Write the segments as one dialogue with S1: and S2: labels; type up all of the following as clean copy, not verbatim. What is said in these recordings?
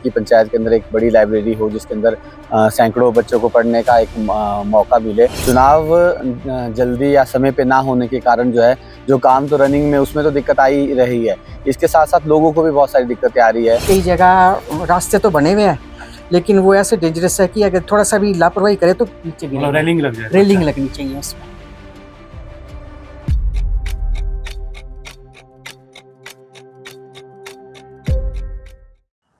S1: कि पंचायत के अंदर एक बड़ी लाइब्रेरी हो जिसके अंदर सैकड़ों बच्चों को पढ़ने का एक मौका मिले। चुनाव जल्दी या समय पे ना होने के कारण जो है, जो काम तो रनिंग में उसमें तो दिक्कत आ ही रही है, इसके साथ साथ लोगों को भी बहुत सारी दिक्कतें आ रही है।
S2: कई जगह रास्ते तो बने हुए हैं लेकिन वो ऐसे डेंजरस है कि अगर थोड़ा सा भी लापरवाही करे तो नीचे गिरेगा।
S3: रेलिंग लग जाए,
S2: रेलिंग लगनी चाहिए उसमें।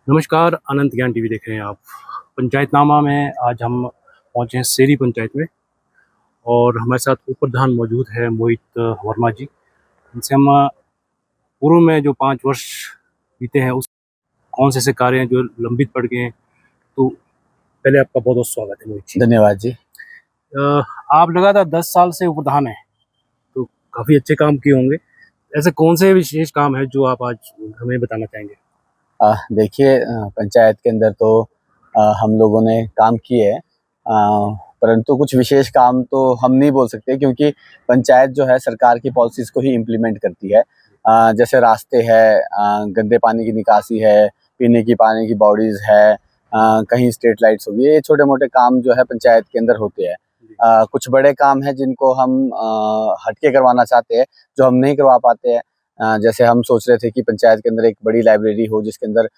S3: नमस्कार, अनंत ज्ञान टीवी देख रहे हैं आप। पंचायतनामा में आज हम पहुंचे हैं सेरी पंचायत में और हमारे साथ उप प्रधान मौजूद है मोहित वर्मा जी। इनसे हम पूर्व में जो 5 वर्ष बीते हैं उस कौन से ऐसे कार्य हैं जो लंबित पड़ गए हैं। तो पहले आपका बहुत बहुत स्वागत है मोहित जी।
S1: धन्यवाद जी।
S3: आप लगातार 10 साल से उप प्रधान हैं, तो काफ़ी अच्छे काम किए होंगे। ऐसे कौन से विशेष काम है जो आप आज हमें बताना चाहेंगे?
S1: देखिए, पंचायत के अंदर तो हम लोगों ने काम किए हैं, परंतु कुछ विशेष काम तो हम नहीं बोल सकते क्योंकि पंचायत जो है सरकार की पॉलिसीज़ को ही इम्प्लीमेंट करती है। जैसे रास्ते है, गंदे पानी की निकासी है, पीने की पानी की बॉडीज़ है, कहीं स्ट्रीट लाइट्स होगी, ये छोटे-मोटे काम जो है पंचायत के अंदर होते हैं। कुछ बड़े काम हैं जिनको हम हटके करवाना चाहते हैं, जो हम नहीं करवा पाते हैं। जैसे हम सोच रहे थे कि पंचायत के अंदर एक बड़ी लाइब्रेरी हो जिसके अंदर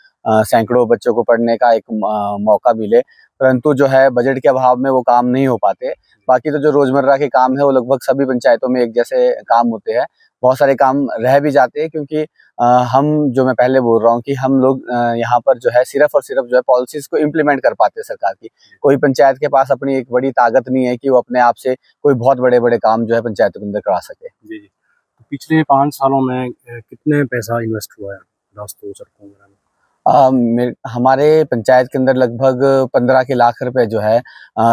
S1: सैकड़ों बच्चों को पढ़ने का एक मौका मिले, परंतु जो है बजट के अभाव में वो काम नहीं हो पाते। बाकी तो जो रोज़मर्रा के काम है वो लगभग सभी पंचायतों में एक जैसे काम होते हैं। बहुत सारे काम रह भी जाते हैं क्योंकि हम जो मैं पहले बोल रहा हूँ कि हम लोग यहाँ पर जो है सिर्फ़ और सिर्फ़ जो है पॉलिसीज़ को इम्प्लीमेंट कर पाते हैं सरकार की। कोई पंचायत के पास अपनी एक बड़ी ताकत नहीं है कि वो अपने आप से कोई बहुत बड़े-बड़े काम जो है पंचायतों के अंदर करवा सके।
S3: जी, जी। तो पिछले 5 सालों में कितने पैसा इन्वेस्ट हुआ है रास्तों, सड़कों वगैरह में?
S1: हमारे पंचायत के अंदर लगभग 15 के लाख रुपए जो है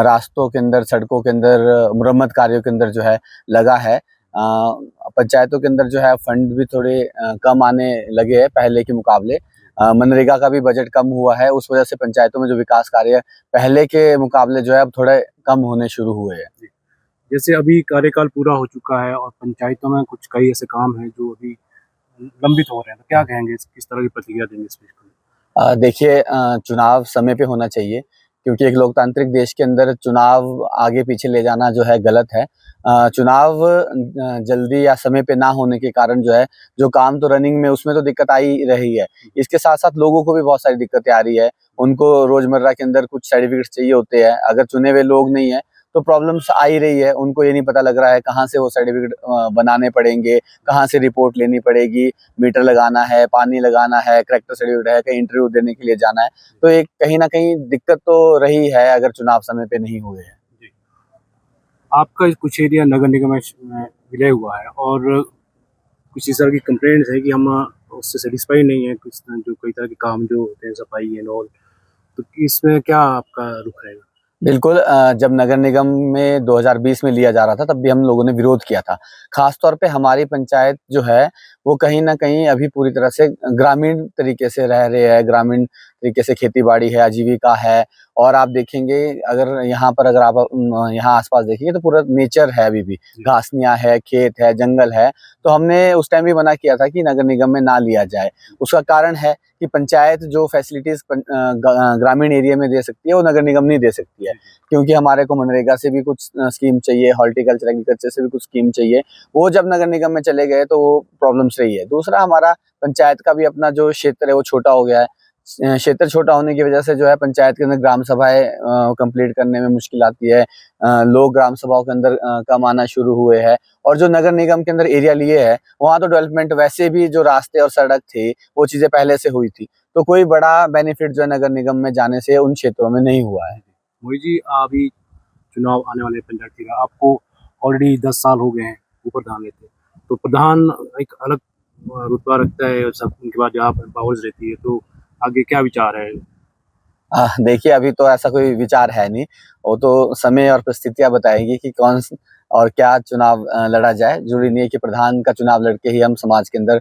S1: रास्तों के अंदर, सड़कों के अंदर, मुरम्मत कार्यों के अंदर जो है लगा है। पंचायतों के अंदर जो है फंड भी थोड़े कम आने लगे हैं पहले के मुकाबले। मनरेगा का भी बजट कम हुआ है, उस वजह से पंचायतों में जो विकास कार्य पहले के मुकाबले जो है अब थोड़े कम होने शुरू हुए हैं।
S3: जैसे अभी कार्यकाल पूरा हो चुका है और पंचायतों में कुछ कई ऐसे काम हैं जो अभी लंबित हो रहे हैं, तो क्या कहेंगे, किस तरह की प्रतिक्रिया देंगे इस पे?
S1: देखिए, चुनाव समय पे होना चाहिए क्योंकि एक लोकतांत्रिक देश के अंदर चुनाव आगे पीछे ले जाना जो है गलत है। चुनाव जल्दी या समय पे ना होने के कारण जो है, जो काम तो रनिंग में उसमें तो दिक्कत आ ही रही है, इसके साथ साथ लोगों को भी बहुत सारी दिक्कतें आ रही है। उनको रोज़मर्रा के अंदर कुछ सर्टिफिकेट्स चाहिए होते हैं, अगर चुने हुए लोग नहीं हैं तो प्रॉब्लम्स आ ही रही है। उनको ये नहीं पता लग रहा है कहाँ से वो सर्टिफिकेट बनाने पड़ेंगे, कहाँ से रिपोर्ट लेनी पड़ेगी, मीटर लगाना है, पानी लगाना है, करैक्टर सर्टिफिकेट है, कहीं इंटरव्यू देने के लिए जाना है। तो एक कहीं न कहीं दिक्कत तो रही है अगर चुनाव समय पे नहीं हुए हैं।
S3: जी। आपका कुछ एरिया नगर निगम में विलय हुआ है और कुछ इस तरह की कंप्लेंट्स है कि हम उससे सेटिस्फाई नहीं है, कुछ जो कई तरह के काम जो होते हैं, सफाई एंड ऑल, तो इसमें क्या आपका रुख रहेगा?
S1: बिल्कुल, जब नगर निगम में 2020 में लिया जा रहा था तब भी हम लोगों ने विरोध किया था। ख़ास तौर पे हमारी पंचायत जो है वो कहीं न कहीं अभी पूरी तरह से ग्रामीण तरीके से रह रही है, ग्रामीण तरीके से खेती-बाड़ी है, आजीविका है। और आप देखेंगे अगर यहाँ पर अगर आप यहाँ आस-पास देखेंगे तो पूरा नेचर है अभी भी, घासनियाँ है, खेत है, जंगल है। तो हमने उस टाइम भी मना किया था कि नगर निगम में ना लिया जाए। उसका कारण है कि पंचायत जो फैसिलिटीज़ ग्रामीण एरिया में दे सकती है वो नगर निगम नहीं दे सकती है। क्योंकि हमारे को मनरेगा से भी कुछ स्कीम चाहिए, हॉर्टिकल्चर, एग्रीकल्चर से भी कुछ स्कीम चाहिए। वो जब नगर निगम में चले गए तो वो प्रॉब्लम्स रही है। दूसरा, हमारा पंचायत का भी अपना जो क्षेत्र है वो छोटा हो गया है। क्षेत्र छोटा होने की वजह से जो है पंचायत के अंदर ग्राम सभाएँ कंप्लीट करने में मुश्किल आती है। लोग ग्राम सभाओं के अंदर कम आना शुरू हुए हैं। और जो नगर निगम के अंदर एरिया लिए है, वहाँ तो डेवलपमेंट वैसे भी जो रास्ते और सड़क थी, वो चीज़ें पहले से हुई थी। तो कोई बड़ा बेनिफिट जो है नगर निगम में जाने से उन क्षेत्रों में नहीं हुआ है।
S3: मोहित जी, अभी चुनाव आने वाले पंचायती का आपको ऑलरेडी 10 साल हो गए हैं ऊपर प्रधान रहते, तो प्रधान एक अलग रुतबा रखता है और सब उनके बाद जहाँ पावर्स रहती है, तो आगे क्या विचार है?
S1: देखिए, अभी तो ऐसा कोई विचार है नहीं, वो तो समय और परिस्थितियाँ बताएँगी कि कौन स और क्या चुनाव लड़ा जाए। ज़रूरी नहीं है कि प्रधान का चुनाव लड़के ही हम समाज के अंदर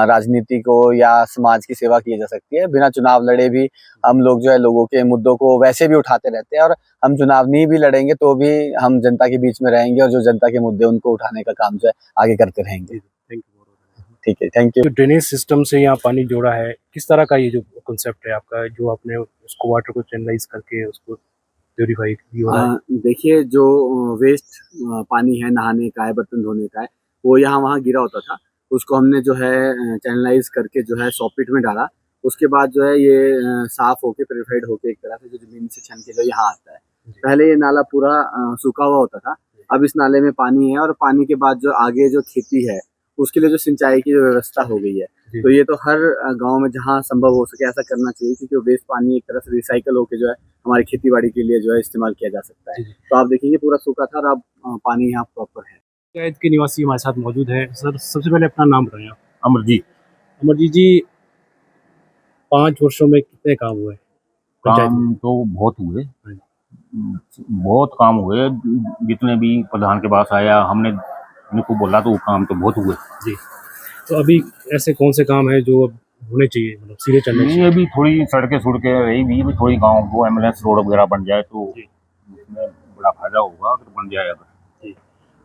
S1: राजनीति को या समाज की सेवा की जा सकती है। बिना चुनाव लड़े भी हम लोग जो है लोगों के मुद्दों को वैसे भी उठाते रहते हैं और हम चुनाव नहीं भी लड़ेंगे तो भी हम जनता के बीच में रहेंगे और जो जनता के मुद्दे उनको उठाने का काम जो है आगे करते रहेंगे।
S3: Thank you.
S1: ठीक है, थैंक यू।
S3: जो ड्रेनेज सिस्टम से यहाँ पानी जोड़ा है, किस तरह का ये जो कॉन्सेप्ट है आपका, जो आपने उसको वाटर को चैनलाइज करके उसको प्योरीफाई भी हो रहा है?
S1: देखिए, जो वेस्ट पानी है, नहाने का है, बर्तन धोने का है, वो यहाँ वहाँ गिरा होता था। उसको हमने जो है चैनलाइज करके जो है सॉकेट में डाला। उसके बाद जो है ये साफ होके प्योरीफाइड होके एक तरह से जो जमीन से छन के जो यहाँ आता है। पहले ये नाला पूरा सूखा हुआ होता था, अब इस नाले में पानी है और पानी के बाद जो आगे जो खेती है उसके लिए जो सिंचाई की जो व्यवस्था हो गई है, तो ये तो हर गांव में जहाँ संभव हो सके ऐसा करना चाहिए, क्योंकि वेस्ट पानी एक तरह से रिसाइकल होके जो है हमारी खेती बाड़ी के लिए जो है इस्तेमाल किया जा सकता है। तो आप देखेंगे पूरा सूखा था और अब पानी यहाँ प्रॉपर है।
S3: पंचायत के निवासी हमारे साथ मौजूद है। सर, सबसे पहले अपना नाम बताएं आप।
S4: अमरजीत।
S3: अमरजीत जी, 5 वर्षों में कितने काम हुए पंचायत में?
S4: काम तो बहुत हुए, बहुत काम हुए। जितने भी प्रधान के पास आया हमने उनको बोला तो वो काम तो बहुत हुए
S3: जी। तो अभी ऐसे कौन से काम है जो अब होने चाहिए, मतलब सीधे चलने चाहिए?
S4: ये भी थोड़ी सड़कें सुड़कें रही भी थोड़ी गांव को एम्बुलेंस रोड वगैरह बन जाए तो उसमें बड़ा फायदा होगा अगर बन जाए। अगर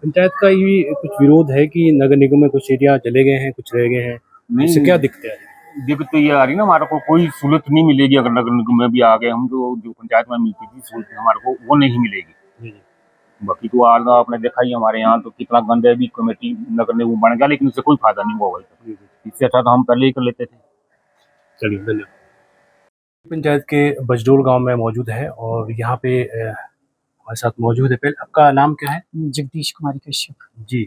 S3: पंचायत का ये कुछ विरोध है कि नगर निगम में कुछ एरिया चले गए हैं, कुछ रह गए हैं, इससे क्या दिक्कत है?
S4: दिक्कत तो ये आ रही ना, हमारे को कोई सहूलत नहीं मिलेगी अगर नगर निगम में भी आ गए हम, जो पंचायत में मिलती थी सहूलत हमारे को वो नहीं मिलेगी। बाकी तो आज आपने देखा ही हमारे यहाँ तो कितना गंद है, भी कमेटी नगर निगम बन गया लेकिन उससे कोई फायदा नहीं हुआ। इससे अच्छा तो हम पहले ही कर लेते थे।
S3: चलिए, धन्यवाद। पंचायत के बजडोल गांव में मौजूद है और यहाँ पे हमारे साथ मौजूद है। पहले आपका नाम क्या है?
S2: जगदीश कुमारी कश्यप।
S3: जी।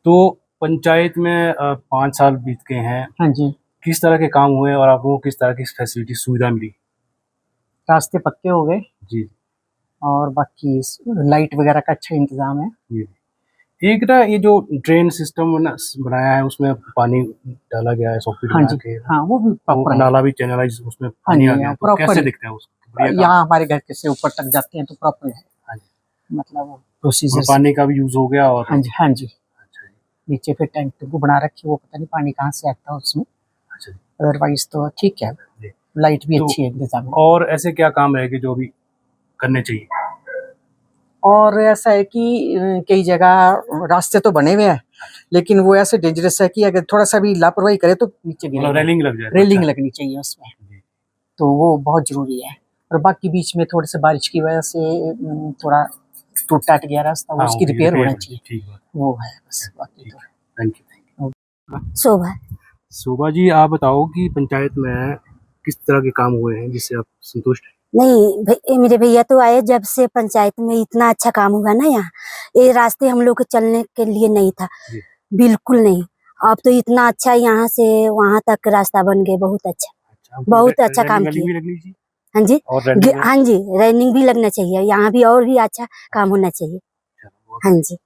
S3: तो पंचायत में 5 साल बीत गए हैं।
S2: हाँ जी।
S3: किस तरह के काम हुए और आपको किस तरह की फैसिलिटी सुविधा मिली?
S2: रास्ते पक्के हो गए
S3: जी।
S2: और बाकी लाइट वगैरह का अच्छा इंतजाम है।
S3: जी। एक ना ये जो ड्रेन सिस्टम बनाया है उसमें पानी डाला गया है सॉकेट
S2: हाँ
S3: बना
S2: जी,
S3: के,
S2: हाँ वो भी
S3: वो
S2: प्रॉपर है।
S3: नाला भी चैनलाइज उसमें
S2: हाँ
S3: पानी
S2: जी,
S3: आ गया, तो
S2: प्रॉपर
S3: कैसे
S2: है।
S3: दिखता है उसको? बढ़िया काम।
S2: यहाँ हमारे घर के से ऊपर तक जाते हैं तो प्रॉपर है।
S3: हाँ जी।
S2: मतलब
S3: और
S2: प्रोसीजर
S3: पानी का भी यूज हो गया और
S2: हाँ जी, हाँ जी।
S3: अच्छा जी।
S2: नीचे फिर टैंक टूंकू बना रखी, वो पता नहीं पानी कहाँ से आता है उसमें।
S3: अच्छा जी।
S2: अदरवाइज तो ठीक है,
S3: जी।
S2: लाइट भी
S3: तो
S2: अच्छी है, इंतजाम है।
S3: और ऐसे क्या काम रहेंगे जो अभी करने चाहिए?
S2: और ऐसा है कि कई जगह रास्ते तो बने हुए हैं, लेकिन वो ऐसे डेंजरस है कि अगर थोड़ा सा भी लापरवाही करे तो नीचे
S3: मतलब
S2: गिरेगा।
S3: रेलिंग लग जाए?
S2: रेलिंग लगनी चाहिए उसमें,
S3: जी।
S2: तो वो बहुत जरूरी है। और बाकी बीच में थोड़े से बारिश की वजह से थोड़ा टूट टाट गया रास्ता, वो
S3: हाँ,
S2: उसकी
S3: वो
S2: रिपेयर होना
S3: रिपेयर
S2: चाहिए।
S3: ठीक है।
S2: वो है बस, बाकी तो
S3: थैंक यू।
S5: शोभा।
S3: शोभा जी, आप बताओ कि पंचायत में किस तरह के काम हुए हैं जिससे आप संतुष्ट हैं?
S5: नहीं मेरे भैया तो आए जब से पंचायत में इतना अच्छा काम हुआ ना, यहाँ ये रास्ते हम लोग को चलने के लिए नहीं था, बिल्कुल नहीं। अब तो इतना अच्छा यहाँ से वहाँ तक रास्ता बन गए, बहुत अच्छा, बहुत अच्छा काम किया। हाँ जी, हाँ जी, रेनिंग भी लगना चाहिए, यहाँ भी और भी अच्छा काम होना चाहिए। हाँ जी।